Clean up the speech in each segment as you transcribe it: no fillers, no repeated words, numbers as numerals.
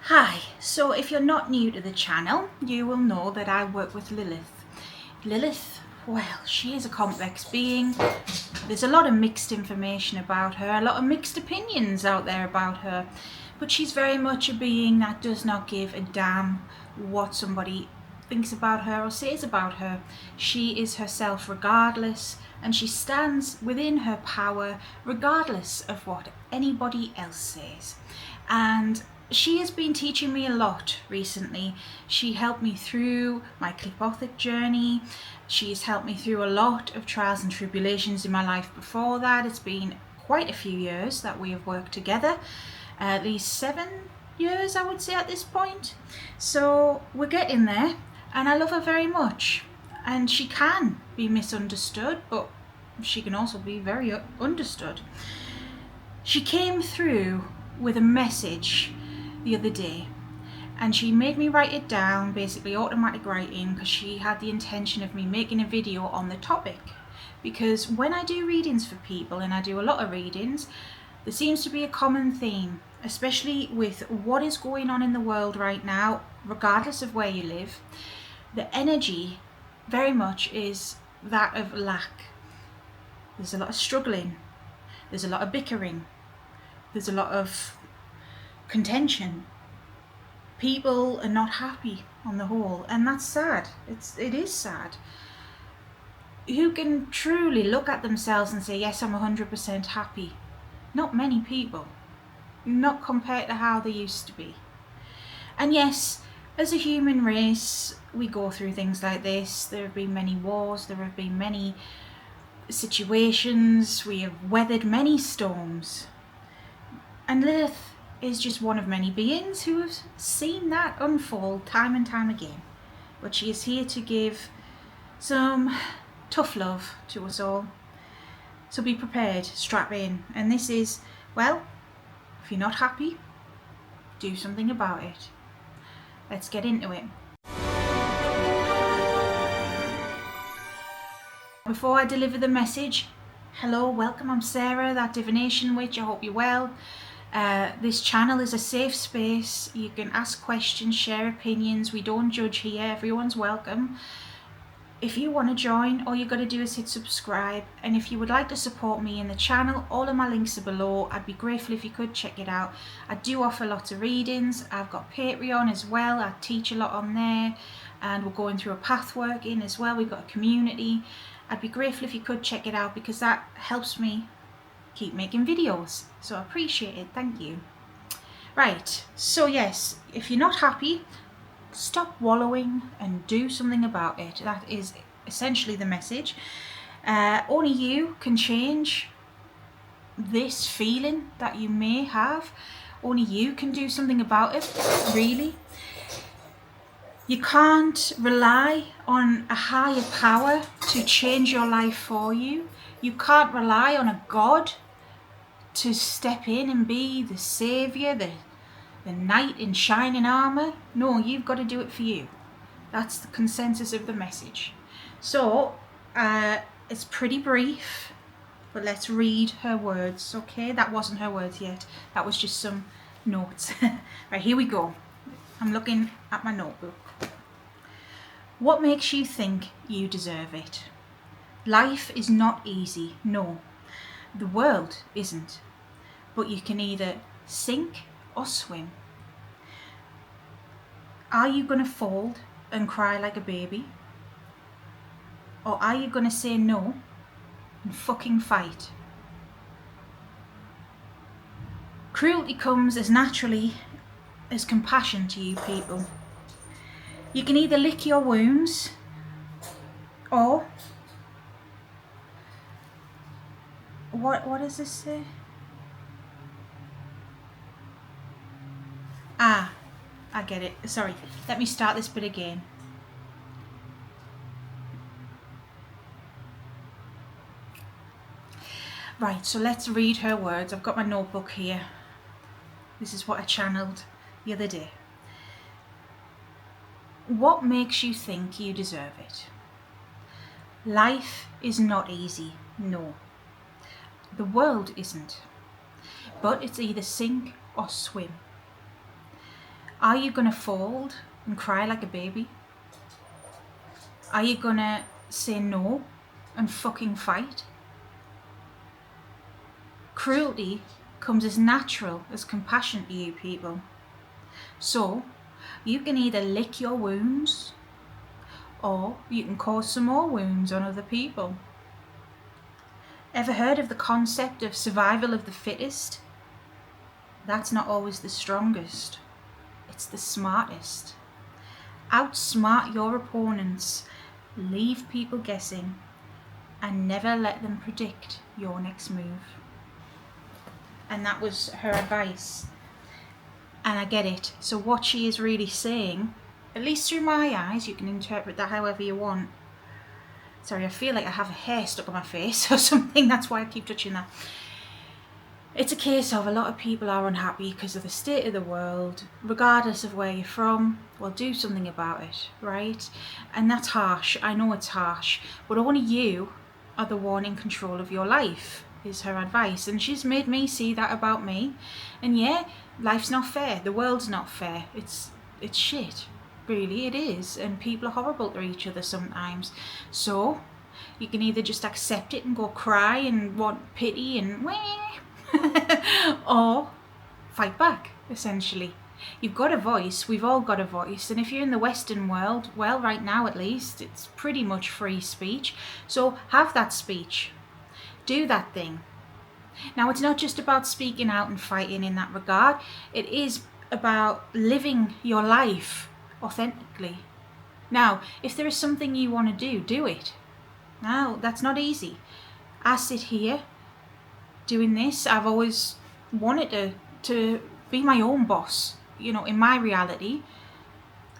Hi, so if you're not new to the channel, you will know that I work with Lilith. Lilith, well, she is a complex being. There's a lot of mixed information about her, a lot of mixed opinions out there about her, but she's very much a being that does not give a damn what somebody thinks about her or says about her. She is herself regardless, and she stands within her power regardless of what anybody else says. And she has been teaching me a lot recently. She helped me through my clipothic journey. She's helped me through a lot of trials and tribulations in my life before that. It's been quite a few years that we have worked together, at least 7 years I would say at this point. So we're getting there, and I love her very much. And she can be misunderstood, but she can also be very understood. She came through with a message the other day, and she made me write it down, basically automatic writing, because she had the intention of me making a video on the topic. Because when I do readings for people, and I do a lot of readings, there seems to be a common theme, especially with what is going on in the world right now, regardless of where you live. The energy very much is that of lack. There's a lot of struggling, there's a lot of bickering, there's a lot of contention. People are not happy on the whole, and that's sad. It is sad. Who can truly look at themselves and say, yes, I'm 100% happy? Not many people. Not compared to how they used to be. And yes, as a human race, we go through things like this. There have been many wars, there have been many situations, we have weathered many storms. And Lilith is just one of many beings who have seen that unfold time and time again. But she is here to give some tough love to us all. So be prepared, strap in. And this is, well, if you're not happy, do something about it. Let's get into it. Before I deliver the message, hello, welcome, I'm Sarah, that Divination witch. I hope you're well. This channel is a safe space. You can ask questions, share opinions. We don't judge here. Everyone's welcome. If you want to join, all you got to do is hit subscribe. And if you would like to support me in the channel, all of my links are below. I'd be grateful if you could check it out. I do offer lots of readings. I've got Patreon as well. I teach a lot on there, and we're going through a pathwork in as well. We've got a community. I'd be grateful if you could check it out, because that helps me keep making videos, so I appreciate it. Thank you. Right, so yes, if you're not happy, stop wallowing and do something about it. That is essentially the message. Only you can change this feeling that you may have. Only you can do something about it, really. You can't rely on a higher power to change your life for you. You can't rely on a God to step in and be the saviour, the knight in shining armour. No, you've got to do it for you. That's the consensus of the message. So, it's pretty brief, but let's read her words, okay? That wasn't her words yet. That was just some notes. Right, here we go. I'm looking at my notebook. What makes you think you deserve it? Life is not easy, no. The world isn't. But you can either sink or swim. Are you going to fold and cry like a baby? Or are you going to say no and fucking fight? Cruelty comes as naturally as compassion to you people. You can either lick your wounds, or what does this say? Ah, I get it. Sorry, let me start this bit again. Right, so let's read her words. I've got my notebook here. This is what I channeled the other day. What makes you think you deserve it? Life is not easy, no. The world isn't. But it's either sink or swim. Are you going to fold and cry like a baby? Are you going to say no and fucking fight? Cruelty comes as natural as compassion to you people. So you can either lick your wounds or you can cause some more wounds on other people. Ever heard of the concept of survival of the fittest? That's not always the strongest. It's the smartest. Outsmart your opponents, leave people guessing, and never let them predict your next move. And that was her advice. And I get it. So what she is really saying, at least through my eyes, you can interpret that however you want. Sorry, I feel like I have a hair stuck on my face or something. That's why I keep touching that. It's a case of a lot of people are unhappy because of the state of the world, regardless of where you're from. Well, do something about it, right? And that's harsh. I know it's harsh. But only you are the one in control of your life, is her advice. And she's made me see that about me. And yeah, life's not fair. The world's not fair. It's shit. Really, it is. And people are horrible to each other sometimes. So you can either just accept it and go cry and want pity and wah, or fight back, essentially. You've got a voice, we've all got a voice, and if you're in the Western world, well, right now at least, it's pretty much free speech. So have that speech. Do that thing. Now, it's not just about speaking out and fighting in that regard. It is about living your life authentically. Now, if there is something you want to do, do it. Now, that's not easy. I sit here doing this. I've always wanted to be my own boss. You know, in my reality,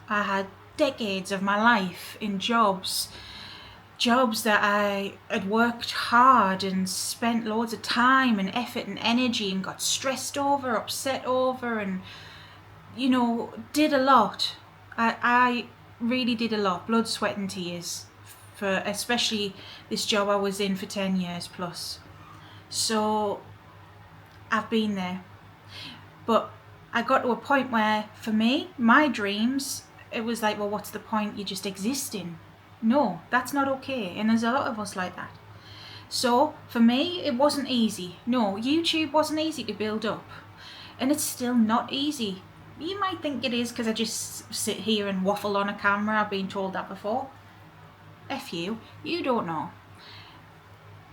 I had decades of my life in jobs that I had worked hard and spent loads of time and effort and energy and got stressed over, upset over, and, you know, did a lot. I really did a lot, blood, sweat and tears, for especially this job I was in for 10 years plus. So I've been there. But I got to a point where, for me, my dreams, it was like, well, what's the point? You're just existing. No, that's not okay. And there's a lot of us like that. So for me, it wasn't easy. No, YouTube wasn't easy to build up. And it's still not easy. You might think it is because I just sit here and waffle on a camera. I've been told that before. F you. You don't know.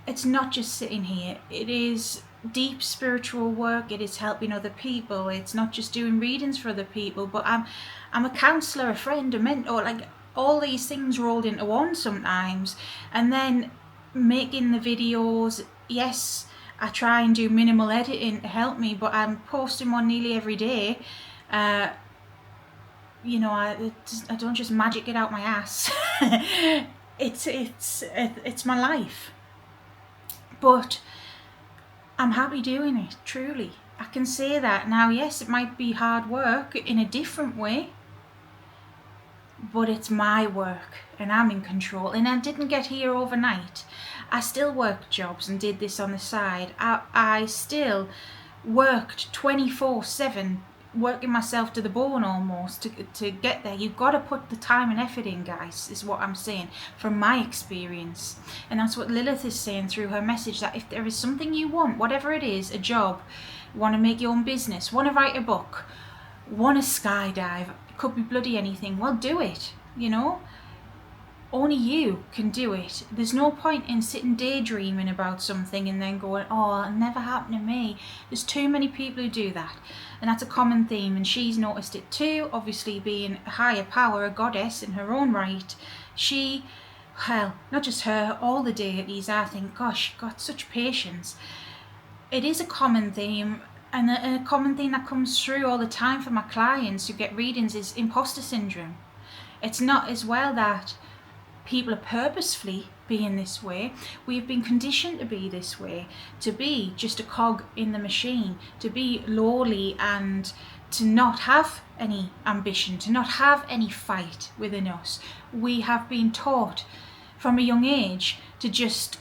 It's not just sitting here. It is deep spiritual work. It is helping other people. It's not just doing readings for other people, but I'm a counsellor, a friend, a mentor, like all these things rolled into one sometimes. And then making the videos, yes, I try and do minimal editing to help me, but I'm posting one nearly every day. You know, I don't just magic it out my ass. It's my life. But I'm happy doing it, truly. I can say that. Now, yes, it might be hard work in a different way, but it's my work and I'm in control. And I didn't get here overnight. I still worked jobs and did this on the side. I still worked 24/7, working myself to the bone almost to get there. You've got to put the time and effort in, guys, is what I'm saying from my experience. And that's what Lilith is saying through her message, that if there is something you want, whatever it is, a job, want to make your own business, want to write a book, want to skydive, it could be bloody anything, well, do it, you know. Only you can do it. There's no point in sitting daydreaming about something and then going, oh, it'll never happen to me. There's too many people who do that. And that's a common theme, and she's noticed it too, obviously being a higher power, a goddess in her own right. She, well, not just her, all the deities, I think, gosh, got such patience. It is a common theme, and a common thing that comes through all the time for my clients who get readings is imposter syndrome. It's not as well that people are purposefully being this way. We've been conditioned to be this way, to be just a cog in the machine, to be lowly and to not have any ambition, to not have any fight within us. We have been taught from a young age to just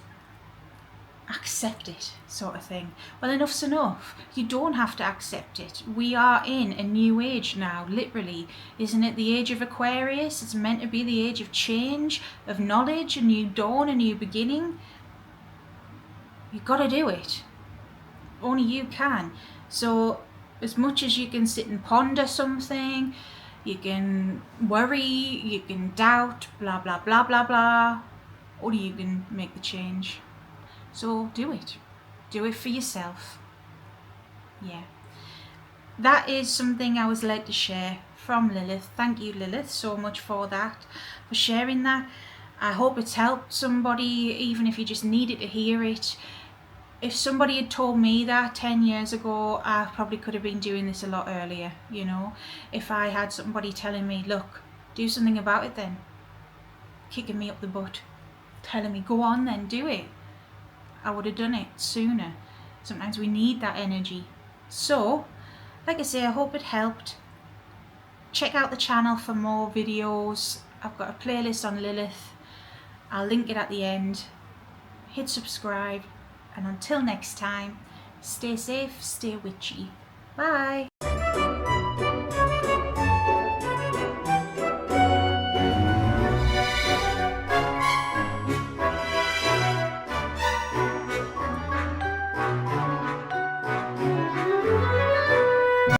accept it, sort of thing. Well, enough's enough. You don't have to accept it. We are in a new age now, literally. Isn't it the age of Aquarius? It's meant to be the age of change, of knowledge, a new dawn, a new beginning. You've got to do it. Only you can. So as much as you can sit and ponder something, you can worry, you can doubt, blah blah blah blah blah, or you can make the change. So do it. Do it for yourself. Yeah. That is something I was led to share from Lilith. Thank you, Lilith, so much for that, for sharing that. I hope it's helped somebody, even if you just needed to hear it. If somebody had told me that 10 years ago, I probably could have been doing this a lot earlier, you know. If I had somebody telling me, look, do something about it then, kicking me up the butt, telling me, go on then, do it, I would have done it sooner. Sometimes we need that energy. So, like I say, I hope it helped. Check out the channel for more videos. I've got a playlist on Lilith. I'll link it at the end. Hit subscribe. And until next time, stay safe, stay witchy. Bye.